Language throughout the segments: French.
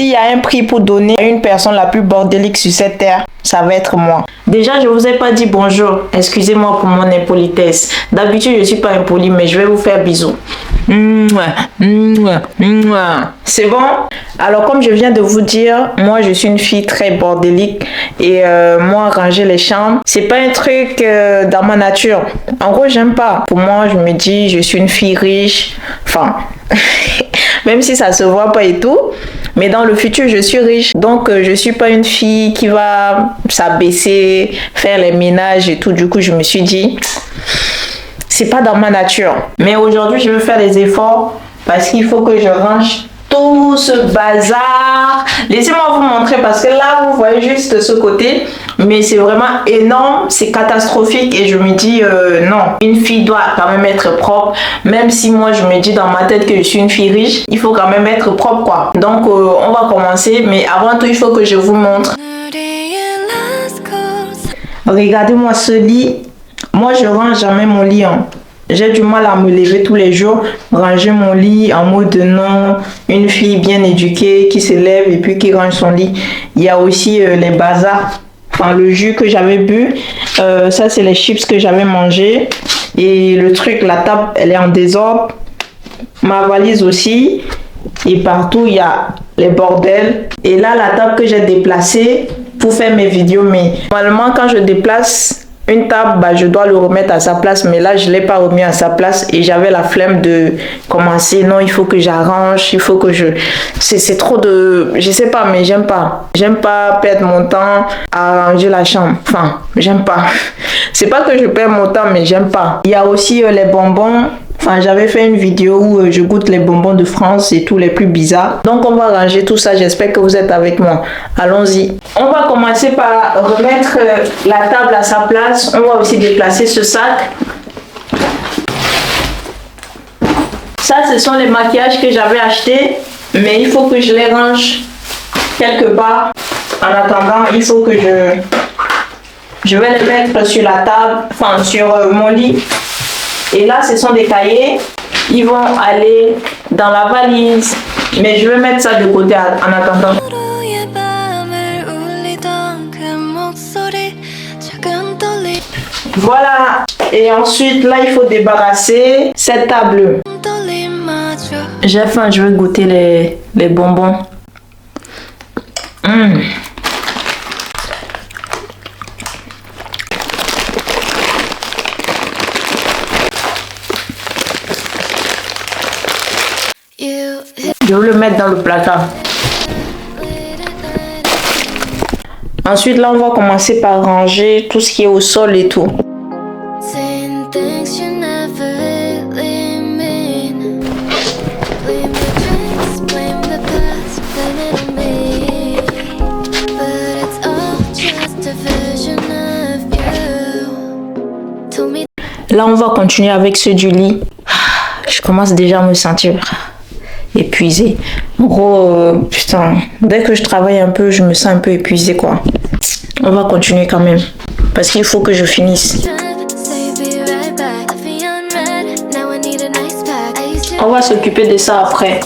s'il y a un prix pour donner à une personne la plus bordélique sur cette terre, ça va être moi. Déjà, je vous ai pas dit bonjour. Excusez-moi pour mon impolitesse. D'habitude, je suis pas impolie, mais je vais vous faire bisous. C'est bon? Alors, comme je viens de vous dire, moi, je suis une fille très bordélique. Et moi, ranger les chambres, c'est pas un truc dans ma nature. En gros, j'aime pas. Pour moi, je me dis, je suis une fille riche. Enfin, même si ça se voit pas et tout. Mais dans le futur, je suis riche. Donc, je suis pas une fille qui va s'abaisser, faire les ménages et tout. Du coup, je me suis dit, c'est pas dans ma nature. Mais aujourd'hui, je veux faire des efforts parce qu'il faut que je range tout ce bazar. Laissez-moi vous montrer parce que là, vous voyez juste ce côté. Mais c'est vraiment énorme, c'est catastrophique et je me dis non, une fille doit quand même être propre. Même si moi, je me dis dans ma tête que je suis une fille riche, il faut quand même être propre quoi. Donc, on va commencer. Mais avant tout, il faut que je vous montre. Regardez-moi ce lit. Moi, je range jamais mon lit. Hein. J'ai du mal à me lever tous les jours, ranger mon lit en mode non, une fille bien éduquée qui se lève et puis qui range son lit. Il y a aussi les bazars, enfin le jus que j'avais bu, ça c'est les chips que j'avais mangé et le truc, la table elle est en désordre, ma valise aussi et partout il y a les bordels et là la table que j'ai déplacée pour faire mes vidéos, mais normalement quand je déplace une table, bah, je dois le remettre à sa place, mais là, je ne l'ai pas remis à sa place et j'avais la flemme de commencer. Non, il faut que j'arrange, il faut que je... C'est trop de... Je sais pas, mais j'aime pas. J'aime pas perdre mon temps à ranger la chambre. Enfin, j'aime pas. C'est pas que je perds mon temps, mais j'aime pas. Il y a aussi les bonbons. Enfin, j'avais fait une vidéo où je goûte les bonbons de France et tous les plus bizarres. Donc, on va ranger tout ça. J'espère que vous êtes avec moi. Allons-y. On va commencer par remettre la table à sa place. On va aussi déplacer ce sac. Ça, ce sont les maquillages que j'avais achetés. Mais il faut que je les range quelque part. En attendant, il faut que je vais les mettre sur la table, enfin sur mon lit. Et là, ce sont des cahiers. Ils vont aller dans la valise. Mais je vais mettre ça de côté en attendant. Voilà. Et ensuite, là, il faut débarrasser cette table. J'ai faim, je vais goûter les bonbons. Je vais le mettre dans le placard. Ensuite, là, on va commencer par ranger tout ce qui est au sol et tout. Là, on va continuer avec ceux du lit. Je commence déjà à me sentir épuisée. En gros, putain, dès que je travaille un peu, je me sens un peu épuisée, quoi. On va continuer quand même. Parce qu'il faut que je finisse. On va s'occuper de ça après.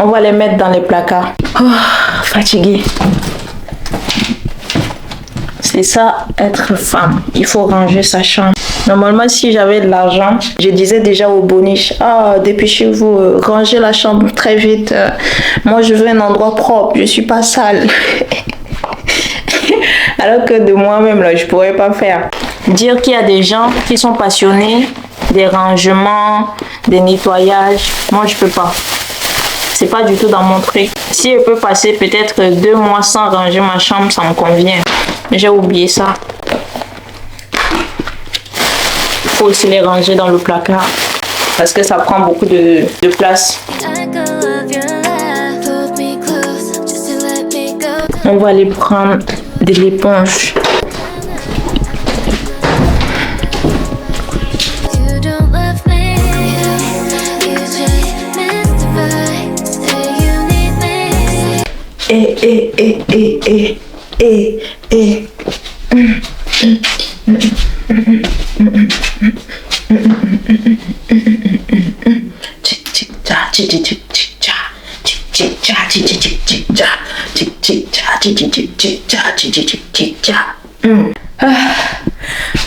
On va les mettre dans les placards. Oh, fatiguée. C'est ça, être femme. Il faut ranger sa chambre. Normalement, si j'avais de l'argent, je disais déjà au boniche, dépêchez-vous, rangez la chambre très vite. Moi, je veux un endroit propre. Je suis pas sale. Alors que de moi-même, là, je pourrais pas faire. Dire qu'il y a des gens qui sont passionnés des rangements, des nettoyages. Moi, je peux pas. C'est pas du tout dans mon truc. Si je peux passer peut-être 2 mois sans ranger ma chambre, ça me convient. J'ai oublié ça. Il faut aussi les ranger dans le placard parce que ça prend beaucoup de place. On va aller prendre de l'éponge. Et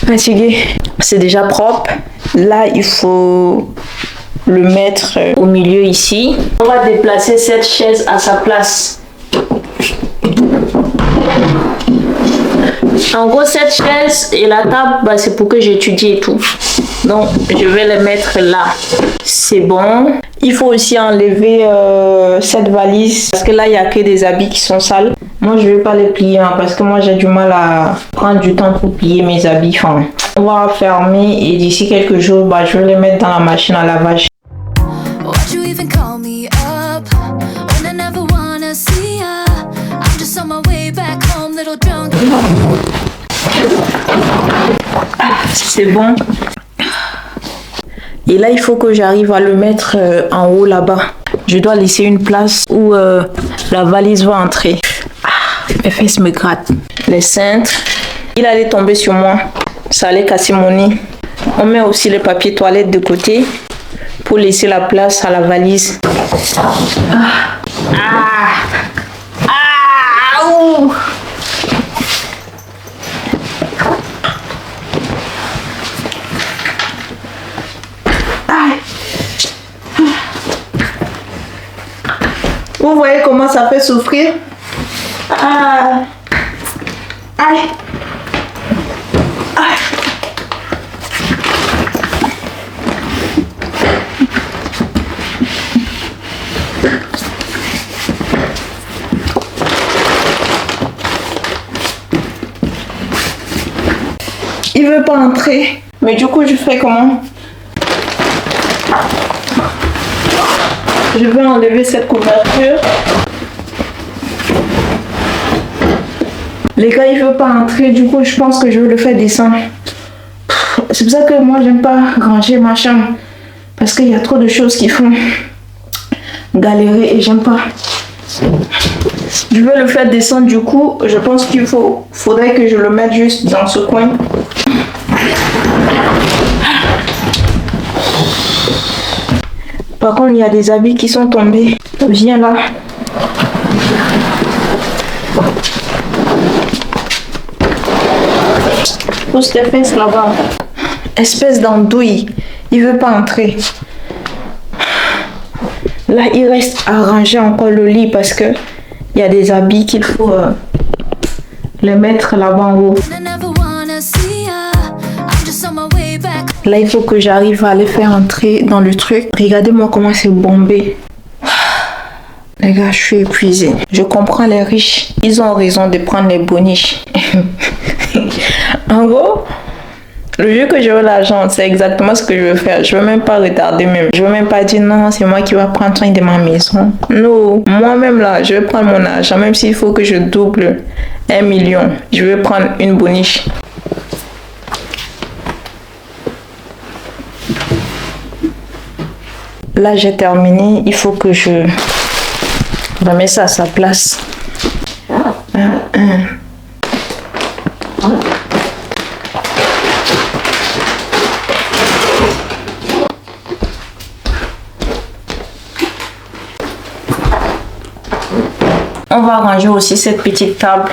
Fatigué. C'est déjà propre. Là, il faut le mettre au milieu ici. On va déplacer cette chaise à sa place. En gros, cette chaise et la table, bah, c'est pour que j'étudie et tout. Donc, je vais les mettre là. C'est bon. Il faut aussi enlever cette valise parce que là, il n'y a que des habits qui sont sales. Moi, je ne vais pas les plier parce que moi, j'ai du mal à prendre du temps pour plier mes habits. Enfin, on va fermer et d'ici quelques jours, bah, je vais les mettre dans la machine à lavage. C'est bon. Et là, il faut que j'arrive à le mettre en haut là-bas. Je dois laisser une place où la valise va entrer. Mes fesses me grattent. Les cintres. Il allait tomber sur moi. Ça allait casser mon nez. On met aussi le papier toilette de côté pour laisser la place à la valise. Ouh. Vous voyez comment ça fait souffrir? Aïe. Aïe. Il veut pas entrer. Mais du coup, je fais comment? Je vais enlever cette couverture. Les gars, il veut pas entrer. Du coup, je pense que je vais le faire descendre. C'est pour ça que moi, j'aime pas ranger ma chambre. Parce qu'il y a trop de choses qui font galérer et j'aime pas. Je vais le faire descendre. Du coup, je pense qu'il faudrait que je le mette juste dans ce coin. Par contre, il y a des habits qui sont tombés. Viens là. Pousse tes fesses là-bas. Espèce d'andouille. Il veut pas entrer. Là, il reste à ranger encore le lit parce que il y a des habits qu'il faut les mettre là-bas en haut. Là, il faut que j'arrive à les faire entrer dans le truc. Regardez-moi comment c'est bombé. Les gars, je suis épuisée. Je comprends les riches. Ils ont raison de prendre les boniches. En gros, le jour que j'aurai l'argent, c'est exactement ce que je veux faire. Je veux même pas retarder même. Je veux même pas dire non, c'est moi qui vais prendre soin de ma maison. Non, moi-même là, je vais prendre mon argent. Même s'il faut que je double 1 million, je vais prendre une boniche. Là, j'ai terminé. Il faut que je remette ça à sa place. On va ranger aussi cette petite table.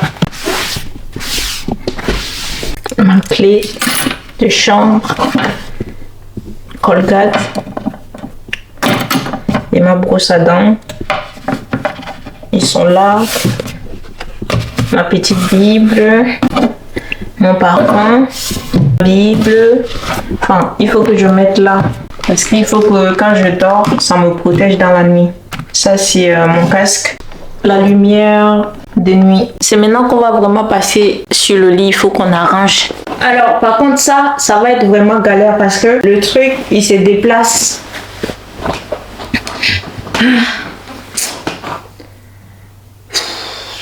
Ma clé de chambre. Colgate. Et ma brosse à dents. Ils sont là. Ma petite Bible. Mon parfum. Bible. Enfin, il faut que je mette là. Parce qu'il faut que quand je dors, ça me protège dans la nuit. Ça, c'est mon casque. La lumière de nuit. C'est maintenant qu'on va vraiment passer sur le lit. Il faut qu'on arrange. Alors, par contre, ça va être vraiment galère parce que le truc, il se déplace.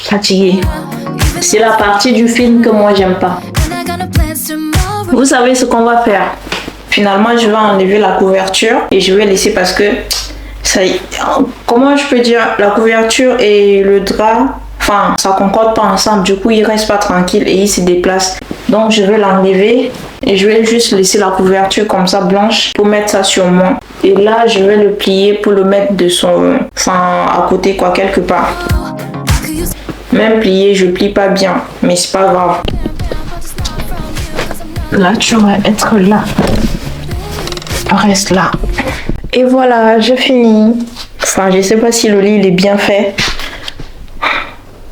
Fatigué. C'est la partie du film que moi j'aime pas. Vous savez ce qu'on va faire. Finalement, je vais enlever la couverture et je vais laisser parce que ça, comment je peux dire, la couverture et le drap, Enfin, ça concorde pas ensemble. Du coup, il reste pas tranquille et il se déplace. Donc, je vais l'enlever et je vais juste laisser la couverture comme ça blanche pour mettre ça sur moi. Et là, je vais le plier pour le mettre de son... Enfin, à côté quoi, quelque part. Même plié, je plie pas bien. Mais c'est pas grave. Là, tu vas être là. Reste là. Et voilà, j'ai fini. Enfin, je sais pas si le lit il est bien fait.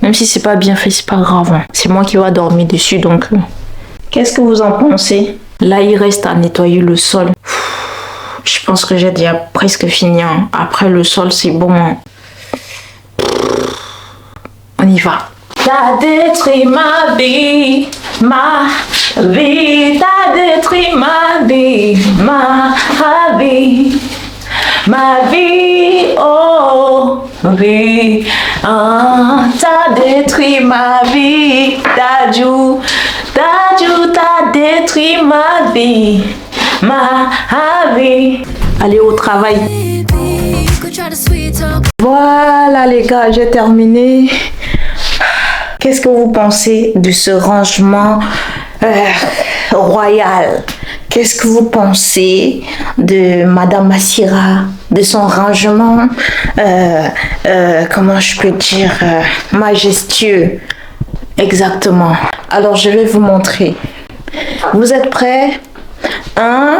Même si c'est pas bien fait, c'est pas grave. Hein. C'est moi qui vais dormir dessus, donc... Qu'est-ce que vous en pensez? Là, il reste à nettoyer le sol. Je pense que j'ai déjà presque fini. Hein. Après le sol, c'est bon. Hein. On y va. T'as détruit ma vie, ma vie. T'as détruit ma vie, ma vie. Ma vie, oh vie. Ah, t'as détruit ma vie. T'as détruit ma vie. Ma vie. Allez au travail. Voilà les gars, j'ai terminé. Qu'est-ce que vous pensez de ce rangement royal? Qu'est-ce que vous pensez de Madame Massira, de son rangement, comment je peux dire, majestueux? Exactement. Alors, je vais vous montrer. Vous êtes prêts? 1,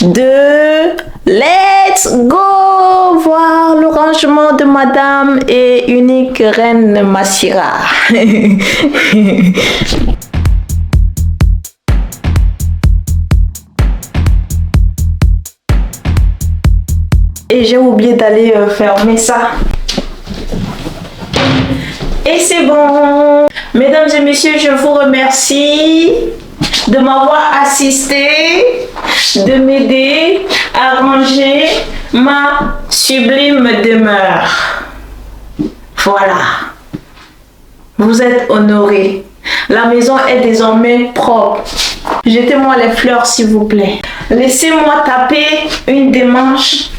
2, let's go! Voir le rangement de Madame et unique Reine Massira. Et j'ai oublié d'aller fermer ça. Et c'est bon. Mesdames et messieurs, je vous remercie de m'avoir assisté, de m'aider à ranger ma sublime demeure. Voilà. Vous êtes honorés. La maison est désormais propre. Jetez-moi les fleurs, s'il vous plaît. Laissez-moi taper une démarche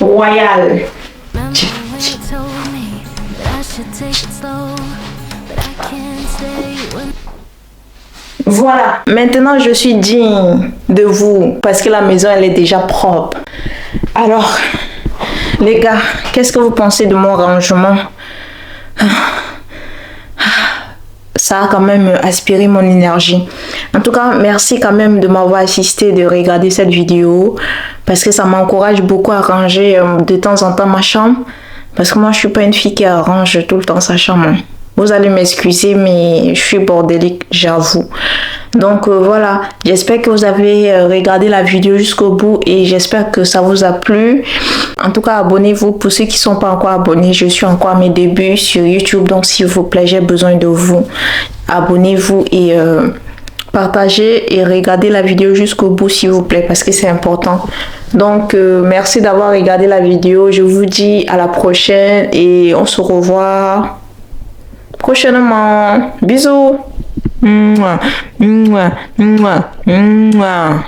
royale. Voilà, maintenant je suis digne de vous parce que la maison elle est déjà propre. Alors, les gars, qu'est-ce que vous pensez de mon rangement? Ça a quand même aspiré mon énergie. En tout cas, merci quand même de m'avoir assisté, de regarder cette vidéo parce que ça m'encourage beaucoup à ranger de temps en temps ma chambre parce que moi je suis pas une fille qui arrange tout le temps sa chambre. Vous allez m'excuser, mais je suis bordélique, j'avoue. Donc voilà, j'espère que vous avez regardé la vidéo jusqu'au bout et j'espère que ça vous a plu. En tout cas, abonnez-vous pour ceux qui ne sont pas encore abonnés. Je suis encore à mes débuts sur YouTube, donc s'il vous plaît, j'ai besoin de vous. Abonnez-vous et partagez et regardez la vidéo jusqu'au bout, s'il vous plaît, parce que c'est important. Donc, merci d'avoir regardé la vidéo. Je vous dis à la prochaine et on se revoit prochainement. Bisous. Mouah, mouah, mouah, mouah.